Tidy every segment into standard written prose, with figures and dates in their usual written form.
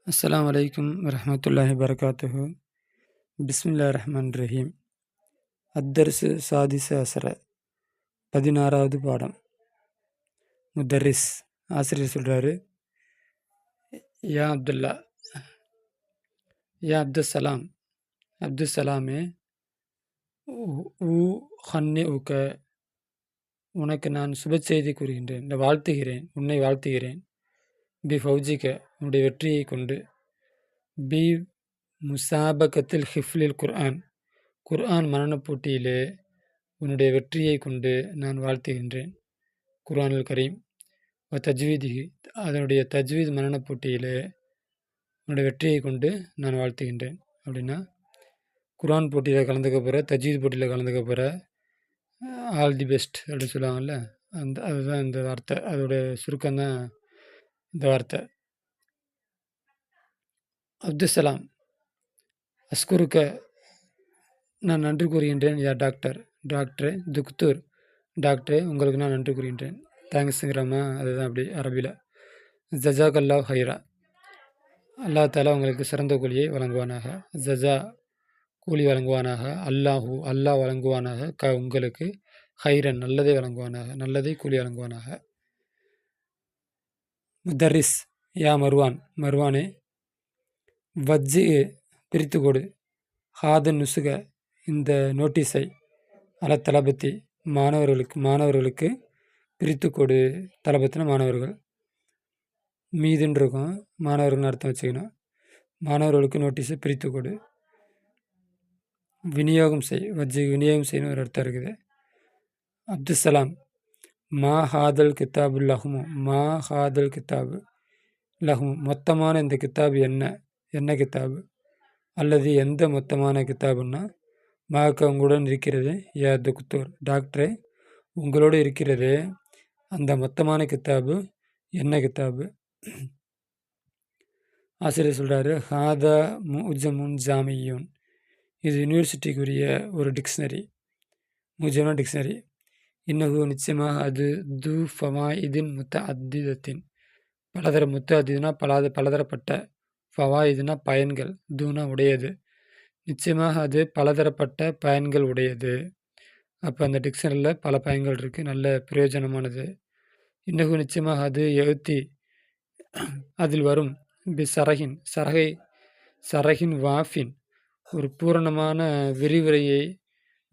அஸ்ஸலாமு அலைக்கும் வரஹ்மத்துல்லாஹி வபரகாத்துஹு. பிஸ்மில்லாஹிர் ரஹ்மானிர் ரஹீம். அத்தர்ஸு சாதிஸ அஸர 16வது பாடம். முதர்ரிஸ் ஆசிரியர் சொல்கிறாரு, யா அப்துல்லா, யா அப்துஸ்ஸலாம், அப்துஸ்ஸலாமே, ஊ ஹன்னி உக்க, உனக்கு நான் சுப செய்தி கூறுகின்றேன், இல்லை வாழ்த்துகிறேன், உன்னை வாழ்த்துகிறேன். பி ஃபௌஜிக்க, உன்னுடைய வெற்றியை கொண்டு. பி முசாபகத்தில் ஹிஃப்லில் குர்ஆன், குர்ஆன் மனனப் போட்டியிலே உன்னுடைய வெற்றியை கொண்டு நான் வாழ்த்துகின்றேன். குர்ஆனுல் கரீம் வ தஜ்வீதிஹி, அதனுடைய தஜ்வீத் மனனப் போட்டியிலே உன்னுடைய வெற்றியை கொண்டு நான் வாழ்த்துகின்றேன். அப்படின்னா குர்ஆன் போட்டியில் கலந்துக்க போகிற, தஜ்வீத் போட்டியில் கலந்துக்க போகிற, ஆல் தி பெஸ்ட் அப்படின்னு சொல்லுவாங்கள்ல, அதுதான் இந்த வார்த்தை. அதோடைய சுருக்கம்தான் இந்த வார்த்தை. அப்துஸ்ஸலாம், அஸ்குருக்க, நான் நன்றி கூறுகின்றேன். யா டாக்டர், டாக்டரே. துக்தூர், டாக்டரே, உங்களுக்கு நான் நன்றி கூறுகின்றேன். தேங்க்ஸுங்கிறமா, அதுதான் அப்படி அரபியில். ஜஜாக் அல்லாஹ் ஹைரா, அல்லா தாலா உங்களுக்கு சிறந்த கூலியை வழங்குவானாக. ஜஜா, கூலி வழங்குவானாக. அல்லாஹூ, அல்லாஹ் வழங்குவானாக. உங்களுக்கு ஹைரன், நல்லதை வழங்குவானாக, நல்லதை கூலி வழங்குவானாக. முதர்ரிஸ், யா மர்வான், மர்வானே. வஜ்ஜி, பிரித்து கொடு. ஹாதன் நுசுக, இந்த நோட்டீஸை. அல தலபத்தி, மாணவர்களுக்கு பிரித்து கொடு. தலபத்தின மாணவர்கள், மீதுன்னு இருக்கும், மாணவர்கள்னு அர்த்தம் வச்சுக்கணும். மாணவர்களுக்கு நோட்டீஸை பிரித்து கொடு. விநியோகம் செய், வஜ்ஜி விநியோகம் செய்யணும் ஒரு அர்த்தம் இருக்குது. அப்துஸ்ஸலாம், மா ஹாதல் கித்தாபு லஹ்மு, மா ஹாதல் கித்தாபு லஹ்மு, மொத்தமான இந்த கித்தாபு என்ன, என்ன கித்தாபு. அல்லது எந்த மொத்தமான கித்தாபுன்னா, மாக்க உங்களுடன் இருக்கிறது. யா துக்தூர், டாக்டரே, உங்களோடு இருக்கிறது அந்த மொத்தமான கித்தாபு என்ன கித்தாபு. ஆசிரியர் சொல்கிறாரு, ஹாதா முஜமுன் ஜாமியூன், இது யூனிவர்சிட்டிக்குரிய ஒரு டிக்ஷனரி. முஜமான டிக்ஷனரி. இன்னகு, நிச்சயமாக அது. து ஃபவாயிதின் முத்தஅத்திதத்தின், பலதர. முத்தஅத்திதுனா பலதரப்பட்ட. ஃபவாயிதுனா பயன்கள். துனா உடையது. நிச்சயமாக அது பலதரப்பட்ட பயன்கள் உடையது. அப்போ அந்த டிக்ஷனரியில் பல பயன்கள் இருக்குது, நல்ல பிரயோஜனமானது. இன்னகு, நிச்சயமாக அது. எழுத்தி, அதில் வரும். பி சரகின், சரகின் வாஃபின், ஒரு பூரணமான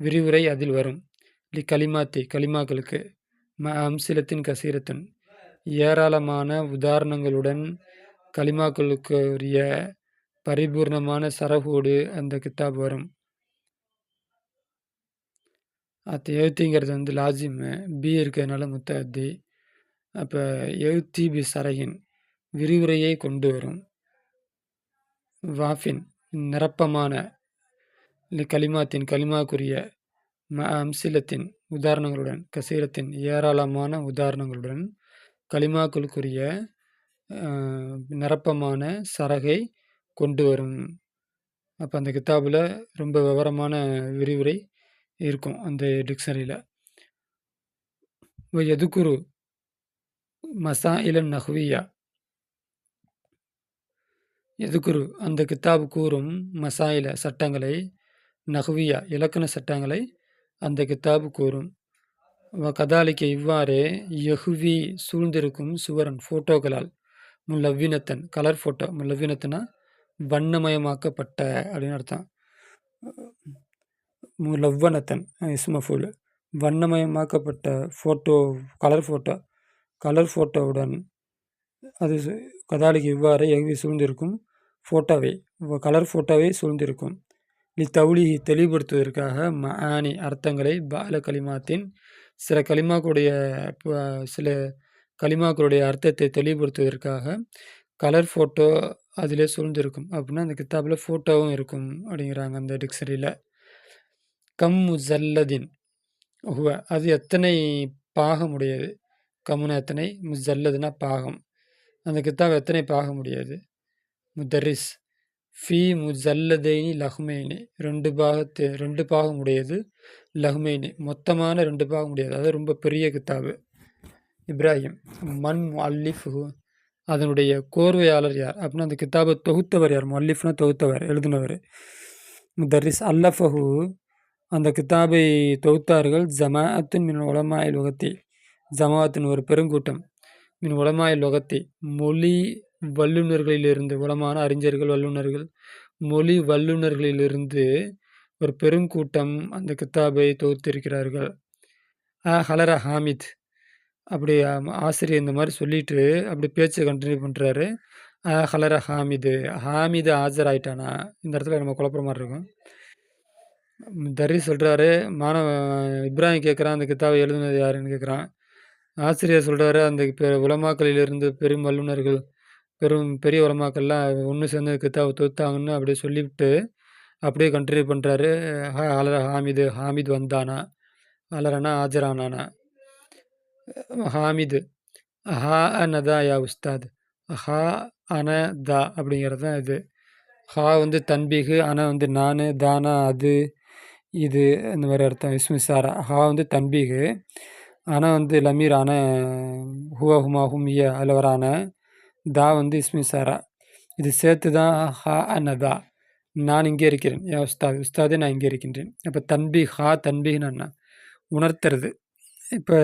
விரிவுரை அதில் வரும். லி கலிமாத்தி, கலிமாக்களுக்கு. அம்சிலத்தின் கசீரத்தின், ஏராளமான உதாரணங்களுடன். கலிமாக்களுக்குரிய பரிபூர்ணமான சரகோடு அந்த கித்தாப் வரும். அது எழுத்திங்கிறது வந்து லாஜிம், பி இருக்கிறதுனால முத்தஅத்தி. அப்போ எழுத்தி பி சரகின், விரிவுரையை கொண்டு வரும். வாஃபின், நிரப்பமான. கலிமாத்தின், கலிமாக்குரிய. அம்சிலத்தின், உதாரணங்களுடன். கசீரத்தின், ஏராளமான உதாரணங்களுடன். கலிமாக்களுக்குரிய நிரப்பமான சரகை கொண்டு வரும். அப்போ அந்த கித்தாபில் ரொம்ப விவரமான விரிவுரை இருக்கும் அந்த டிக்ஷனரியில். எதுக்குரு மசாயிலன் நஹ்வியா, எதுக்குரு அந்த கித்தாபு கூறும். மசாயில, சட்டங்களை. நஹ்வியா, இலக்கண சட்டங்களை அந்த கித்தாபு கூறும். கதாலிக்க, இவ்வாறே. யஹ்வி, சூழ்ந்திருக்கும். சுவரன், ஃபோட்டோக்களால். முல்லவ்வினத்தன், colour photo. முல்லவ்வினத்தனா வண்ணமயமாக்கப்பட்ட அப்படின்னு அர்த்தம். முலவ்வனத்தன் இஸ்மஃபுல், வண்ணமயமாக்கப்பட்ட ஃபோட்டோ, கலர் ஃபோட்டோவுடன். அது கதாலிக்கு இவ்வாறு எவ்வி சூழ்ந்திருக்கும். ஃபோட்டோவை, கலர் ஃபோட்டோவை சூழ்ந்திருக்கும். தௌலிஹி, தெளிவுபடுத்துவதற்காக. மஆனி, அர்த்தங்களை. பால கலிமாத்தின், சில கலிமாக்களுடைய அர்த்தத்தை தெளிவுபடுத்துவதற்காக. கலர் ஃபோட்டோ அதிலே சூழ்ந்திருக்கும். அப்படின்னா அந்த கித்தாபில் ஃபோட்டோவும் இருக்கும் அப்படிங்கிறாங்க அந்த டிக்ஷனரியில். கம் முஜல்லதின் ஹுவ, அது எத்தனை பாகமுடையது. கம்முனா எத்தனை, முஜல்லதுனா பாகம். அந்த கித்தாப் எத்தனை பாகமுடையது. முதர்ரிஸ், ஃபி முஜல்லதைனி லஹ்மைனி, ரெண்டு பாகமுடையது. லஹ்மைனி, மொத்தமான 2 பாகமுடையது. அதாவது ரொம்ப பெரிய கித்தாபு. இப்ராஹிம், மன் முஅல்லிஃபுஹு, அதனுடைய கோர்வையாளர் யார் அப்படின்னா அந்த கிதாபை தொகுத்தவர் யார்? முஅல்லிஃப்னா தொகுத்தவர், எழுதினவர். முதர்ரிஸ் அல்லஃபஹு, அந்த கிதாபை தொகுத்தார்கள் ஜமாஅத்துன் மின் உலமாஇல் லுகத்தி, ஜமாஅத்தின் ஒரு பெருங்கூட்டம், மின் உலமாஇல் லுகத்தி, மொழி வல்லுநர்களிலிருந்து, உலமான அறிஞர்கள் வல்லுநர்கள், மொழி வல்லுநர்களிலிருந்து ஒரு பெருங்கூட்டம் அந்த கித்தாபை தொகுத்திருக்கிறார்கள். ஹலர ஹாமித், அப்படி ஆசிரியர் இந்த மாதிரி சொல்லிட்டு அப்படி பேச்சை கண்டினியூ பண்ணுறாரு. ஹலர ஹாமிது, ஹாமிது ஆஜராயிட்டானா, இந்த இடத்துல நம்ம குழப்பற மாதிரி இருக்கும். தரி சொல்கிறாரு, மாணவ இப்ராஹிம் கேட்குறான், அந்த கித்தாபை எழுதுனது யாருன்னு கேட்குறான். ஆசிரியர் சொல்கிறாரு, அந்த உலமாக்களிலிருந்து பெரும் வல்லுநர்கள், பெரிய உலமாக்கள்லாம் ஒன்று சேர்ந்து கித்தாபை தொகுத்தாங்கன்னு அப்படியே சொல்லிவிட்டு அப்படியே கண்டினியூ பண்ணுறாரு. ஹலர ஹாமிது, ஹாமித் வந்தானா, ஹலரனா ஆஜரானானா. ஹாமிது, ஹா அனதா யா உஸ்தாத், ஹா அனதா அப்படிங்கிறது தான் இது. ஹா வந்து தன்பீகு, அன வந்து நான், தானா அது இது, இந்த மாதிரி அர்த்தம். இஸ்மிசாரா. ஹா வந்து தன்பீகு, அன வந்து லமீர், அன ஹுவா ஹுமா ஹுமிய அதில் வர அன, தா வந்து இஸ்மிசாரா. இது சேர்த்து தான் ஹா அனதா, நான் இங்கே இருக்கிறேன், யா உஸ்தாத், உஸ்தாதே நான் இங்கே இருக்கின்றேன். அப்போ தன்பீக், ஹா தன்பீக்னு என்ன உணர்த்துறது. இப்போ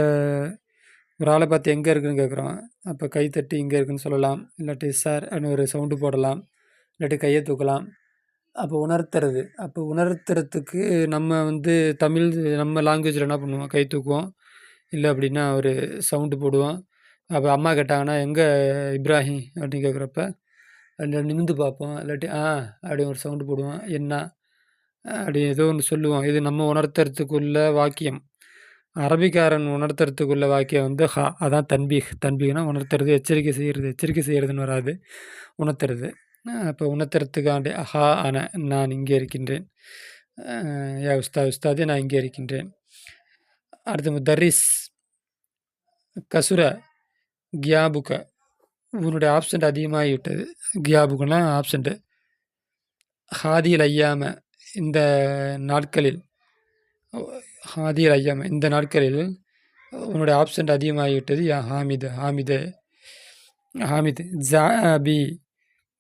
ஒரு ஆளை பார்த்து எங்கே இருக்குன்னு கேட்குறோம், அப்போ கை தட்டி இங்கே இருக்குன்னு சொல்லலாம், இல்லாட்டி சார் அப்படின்னு ஒரு சவுண்டு போடலாம், இல்லாட்டி கையை தூக்கலாம். அப்போ உணர்த்துறது. அப்போ உணர்த்துறதுக்கு நம்ம வந்து தமிழ் நம்ம லாங்குவேஜில் என்ன பண்ணுவோம், கை தூக்குவோம், இல்லை அப்படின்னா ஒரு சவுண்டு போடுவோம். அப்போ அம்மா கேட்டாங்கன்னா எங்கே இப்ராஹிம் அப்படின்னு கேட்குறப்ப அதில் நிமிந்து பார்ப்போம், இல்லாட்டி அப்படி ஒரு சவுண்டு போடுவோம், என்ன அப்படி ஏதோ ஒன்று சொல்லுவோம். இது நம்ம உணர்த்துறதுக்குள்ள வாக்கியம். அரபிக்காரன் உணர்த்துறதுக்குள்ள வாக்கியம் வந்து ஹா, அதான் தன்பீக். தன்பீக்னா உணர்த்துறது, எச்சரிக்கை செய்கிறது. எச்சரிக்கை செய்கிறதுன்னு வராது, உணர்த்துறது. அப்போ உணர்த்துறதுக்காண்டி ஹா அன, நான் இங்கே இருக்கின்றேன், யா உஸ்தாத், உஸ்தாதே நான் இங்கே இருக்கின்றேன். அடுத்து முதர்ரிஸ், கசுர கியாபுக்க, உன்னுடைய ஆப்சண்ட் அதிகமாகிவிட்டது. கியாபுக்குன்னா ஆப்சண்ட்டு. ஹாதியில் ஐயாம, இந்த நாட்களில், ஹாதியில் ஐயாம இந்த நாட்களில் உன்னுடைய ஆப்சண்ட் அதிகமாகிவிட்டது. யா ஹாமிது, ஹாமிது, ஹாமித். ஜா அபி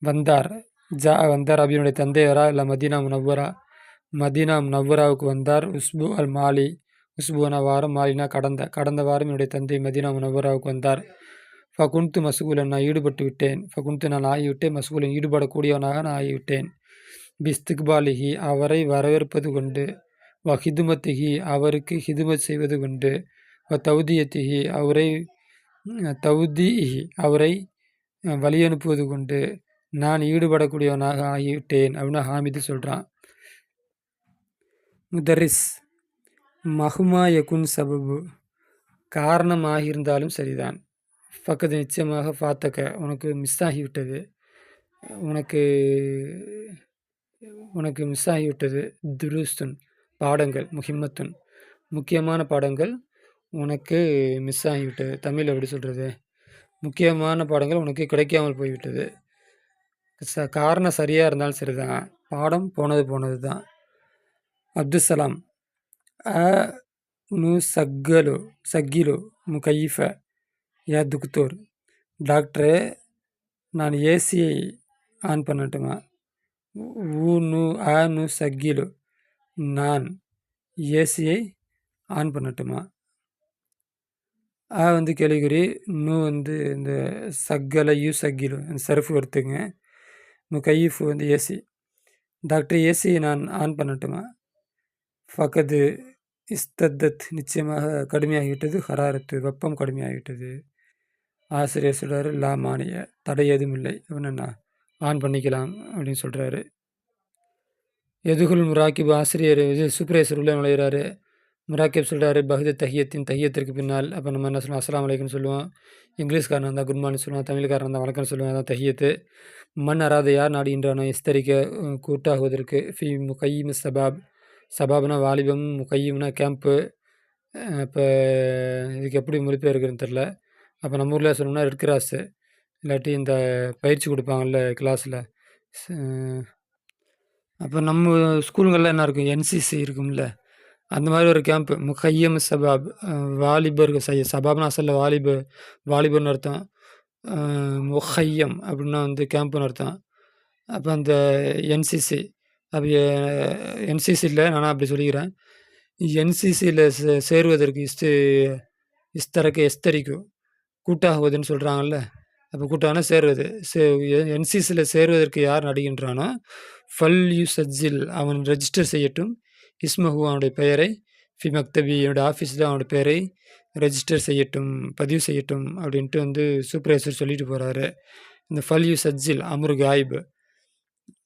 வந்தார், ஜா வந்தார், அபியினுடைய தந்தையரா இல்லை மதீனா முனவ்வரா, மதீனா முனவ்வராவுக்கு வந்தார். உஸ்பு அல் மாலி, உஸ்புனா வாரம், மாலினா கடந்த வாரம் என்னுடைய தந்தை மதீனா முனவ்வராவுக்கு வந்தார். ஃபகுன்து மசூலன், நான் ஈடுபட்டு விட்டேன். ஃபகுன்து நான் ஆகிவிட்டேன், மசூலன் ஈடுபடக்கூடியவனாக நான் ஆகிவிட்டேன். பிஸ்திக்பாலிஹி, அவரை வரவேற்பது கொண்டு, ஹிதுமத்திஹி, அவருக்கு ஹிதுமத் செய்வது கொண்டு, தௌதியத்திஹி, அவரை வழி அனுப்புவது கொண்டு நான் ஈடுபடக்கூடியவனாக ஆகிவிட்டேன் அப்படின்னு ஹாமிது சொல்கிறான். முதர்ரிஸ், மஹுமா யகுன் சபபு, காரணமாகியிருந்தாலும் சரிதான். பக்கத்து நிச்சயமாக ஃபாத்தக்க, உனக்கு மிஸ் ஆகிவிட்டது, உனக்கு மிஸ் ஆகிவிட்டது. துருஸ்துன், பாடங்கள், முஹிம்மத்துன், முக்கியமான பாடங்கள் உனக்கு மிஸ் ஆகிவிட்டது. தமிழ் எப்படி சொல்கிறது, முக்கியமான பாடங்கள் உனக்கு கிடைக்காமல் போய்விட்டது. காரணம் சரியாக இருந்தாலும் சரிதான், பாடம் போனது தான். அப்துசலாம், நு சக்கிலு முகைஃப யா துக்தூர், டாக்டரே நான் ஏசியை ஆன் பண்ணட்டுமா? நு சக்கிலு, நான் ஏசியை ஆன் பண்ணட்டுமா? வந்து கேள்விக்குறி, நு வந்து இந்த சக்கலை சக்கிலு அந்த சர்ஃபு எடுத்துங்க. முகைஃப் வந்து ஏசி. டாக்டர் ஏசியை நான் ஆன் பண்ணட்டுமா? ஃபகது இஸ்தத்தத், நிச்சயமாக கடுமையாகிவிட்டது. ஹராரத்து, வெப்பம் கடுமையாகிவிட்டது. ஆசிரியர் சொல்கிறாரு, லா மானிய, தடை எதுவும் இல்லை, அப்படின்னா ஆன் பண்ணிக்கலாம் அப்படின்னு சொல்கிறாரு. எதுகுல் முராக்கிப், ஆசிரியர் சூப்பர்வைசர் உள்ளே நுழைகிறாரு. முராக்கிப் சொல்கிறாரு, பகுதி தையத்திற்கு பின்னால். அப்போ நம்ம என்ன சொல்லுவோம், அஸ்ஸலாமு அலைக்கும்னு சொல்லுவோம். இங்கிலீஷ்காரன் இருந்தால் குட் மார்னிங் சொல்லுவோம், தமிழ்காரன் இருந்தால் வணக்கம் சொல்லுவோம், அதான் தையத்து. மண் அராத, யார் நாடுகின்றானோ, இஸ்தரிக்க கூட்டாகுவதற்கு, ஃபி முகையிம் சபாப், சபாப்னா வாலிபம், முகையிம்னா கேம்ப்பு. இப்போ இதுக்கு எப்படி மொழிபெயர்க்குறதுன்னு தெரில. அப்போ நம்ம ஊரில் சொல்லணும்னா ரெட் கிராஸு, இல்லாட்டி இந்த பயிற்சி கொடுப்பாங்கல்ல கிளாஸில். அப்போ நம்ம ஸ்கூலுங்களில் என்ன இருக்கும், என்சிசி இருக்கும்ல, அந்த மாதிரி ஒரு கேம்ப்பு. முகையம் சபாப், வாலிபர்கள். சபாப்னா அசலில் வாலிபர்னு அர்த்தம். அ முஹையம் அப்படின்னா வந்து கேம்புன்னு அர்த்தம். அப்ப அந்த என்சிசி அப்ப என்சிசில நானா அப்படி சொல்லிக்கிறேன். என்சிசில சேருவதற்கு இஸ்தரக்க எஸ்தரிக்கும். கூட்டாகுவதுன்னு சொல்றாங்கல்ல. அப்ப கூட்டானா சேர்வது. என்சிசில சேருவதற்கு யார் நடிக்கின்றானோ, ஃபல்யுசஜ்ஜில் அவன் ரெஜிஸ்டர் செய்யட்டும். இஸ்மஹு அவனுடைய பெயரை, ஃபி மக்தபி என்னுடைய ஆஃபீஸ்ல அவனுடைய பெயரை ரெஜிஸ்டர் செய்யட்டும், பதிவு செய்யட்டும் அப்படின்ட்டு வந்து சூப்பர்வைசர் சொல்லிட்டு போறாரு. இந்த ஃபல்யுசஜ்ஜில் அம்ரு காயிப்.